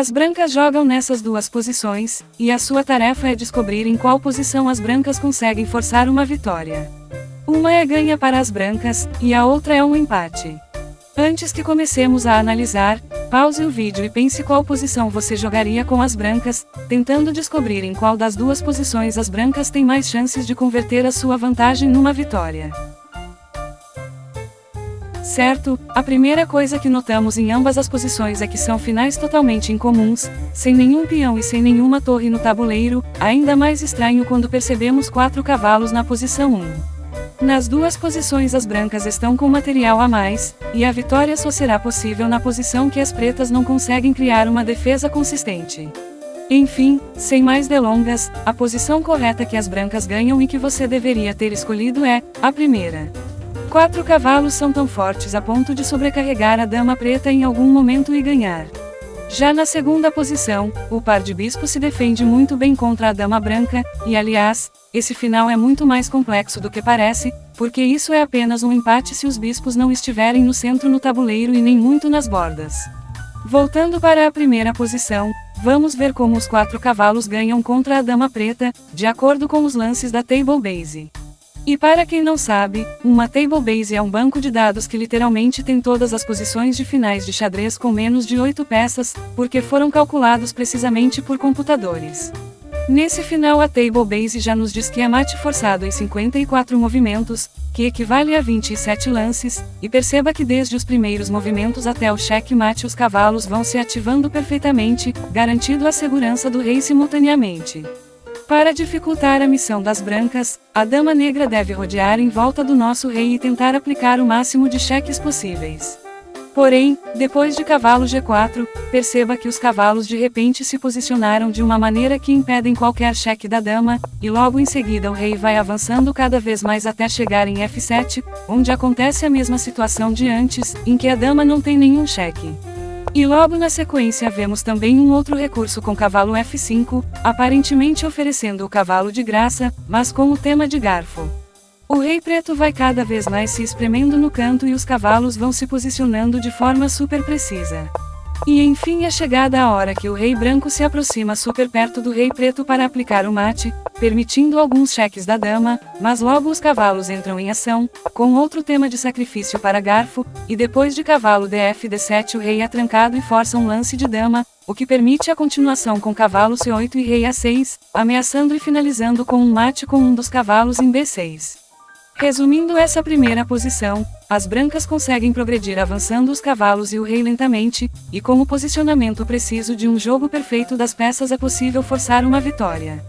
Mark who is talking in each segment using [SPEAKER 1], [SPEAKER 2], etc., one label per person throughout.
[SPEAKER 1] As brancas jogam nessas duas posições, e a sua tarefa é descobrir em qual posição as brancas conseguem forçar uma vitória. Uma é ganha para as brancas, e a outra é um empate. Antes que comecemos a analisar, pause o vídeo e pense qual posição você jogaria com as brancas, tentando descobrir em qual das duas posições as brancas têm mais chances de converter a sua vantagem numa vitória. Certo, a primeira coisa que notamos em ambas as posições é que são finais totalmente incomuns, sem nenhum peão e sem nenhuma torre no tabuleiro, ainda mais estranho quando percebemos 4 cavalos na posição 1. Nas duas posições as brancas estão com material a mais, e a vitória só será possível na posição que as pretas não conseguem criar uma defesa consistente. Enfim, sem mais delongas, a posição correta que as brancas ganham e que você deveria ter escolhido é a primeira. 4 cavalos são tão fortes a ponto de sobrecarregar a dama preta em algum momento e ganhar. Já na segunda posição, o par de bispos se defende muito bem contra a dama branca, e aliás, esse final é muito mais complexo do que parece, porque isso é apenas um empate se os bispos não estiverem no centro no tabuleiro e nem muito nas bordas. Voltando para a primeira posição, vamos ver como os 4 cavalos ganham contra a dama preta, de acordo com os lances da Table Base. E para quem não sabe, uma Table Base é um banco de dados que literalmente tem todas as posições de finais de xadrez com menos de 8 peças, porque foram calculados precisamente por computadores. Nesse final a Table Base já nos diz que é mate forçado em 54 movimentos, que equivale a 27 lances, e perceba que desde os primeiros movimentos até o cheque-mate os cavalos vão se ativando perfeitamente, garantindo a segurança do rei simultaneamente. Para dificultar a missão das brancas, a dama negra deve rodear em volta do nosso rei e tentar aplicar o máximo de cheques possíveis. Porém, depois de cavalo G4, perceba que os cavalos de repente se posicionaram de uma maneira que impedem qualquer cheque da dama, e logo em seguida o rei vai avançando cada vez mais até chegar em F7, onde acontece a mesma situação de antes, em que a dama não tem nenhum cheque. E logo na sequência vemos também um outro recurso com cavalo F5, aparentemente oferecendo o cavalo de graça, mas com o tema de garfo. O rei preto vai cada vez mais se espremendo no canto e os cavalos vão se posicionando de forma super precisa. E enfim é chegada a hora que o rei branco se aproxima super perto do rei preto para aplicar o mate, permitindo alguns cheques da dama, mas logo os cavalos entram em ação, com outro tema de sacrifício para garfo, e depois de cavalo DF D7 o rei é trancado e força um lance de dama, o que permite a continuação com cavalo C8 e rei A6, ameaçando e finalizando com um mate com um dos cavalos em B6. Resumindo essa primeira posição, as brancas conseguem progredir avançando os cavalos e o rei lentamente, e com o posicionamento preciso de um jogo perfeito das peças é possível forçar uma vitória.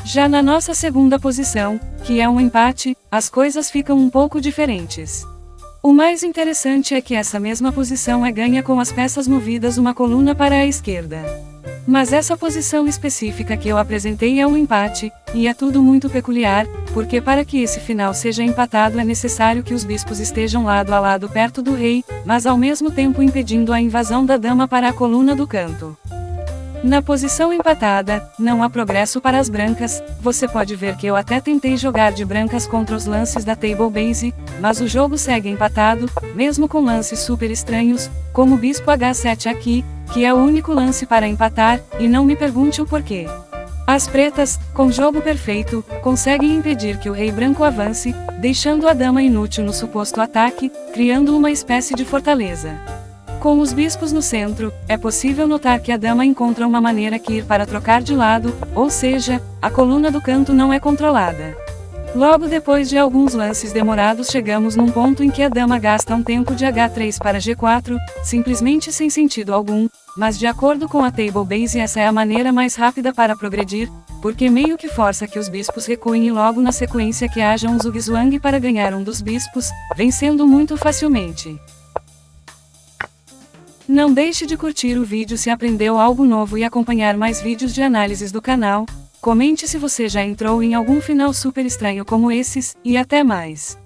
[SPEAKER 1] Já na nossa segunda posição, que é um empate, as coisas ficam um pouco diferentes. O mais interessante é que essa mesma posição é ganha com as peças movidas uma coluna para a esquerda. Mas essa posição específica que eu apresentei é um empate, e é tudo muito peculiar, porque para que esse final seja empatado é necessário que os bispos estejam lado a lado perto do rei, mas ao mesmo tempo impedindo a invasão da dama para a coluna do canto. Na posição empatada, não há progresso para as brancas, você pode ver que eu até tentei jogar de brancas contra os lances da Table Base, mas o jogo segue empatado, mesmo com lances super estranhos, como o bispo H7 aqui, que é o único lance para empatar, e não me pergunte o porquê. As pretas, com jogo perfeito, conseguem impedir que o rei branco avance, deixando a dama inútil no suposto ataque, criando uma espécie de fortaleza. Com os bispos no centro, é possível notar que a dama encontra uma maneira que ir para trocar de lado, ou seja, a coluna do canto não é controlada. Logo depois de alguns lances demorados chegamos num ponto em que a dama gasta um tempo de H3 para G4, simplesmente sem sentido algum, mas de acordo com a Table Base essa é a maneira mais rápida para progredir, porque meio que força que os bispos recuem e logo na sequência que haja um zugzwang para ganhar um dos bispos, vencendo muito facilmente. Não deixe de curtir o vídeo se aprendeu algo novo e acompanhar mais vídeos de análises do canal. Comente se você já entrou em algum final super estranho como esses, e até mais!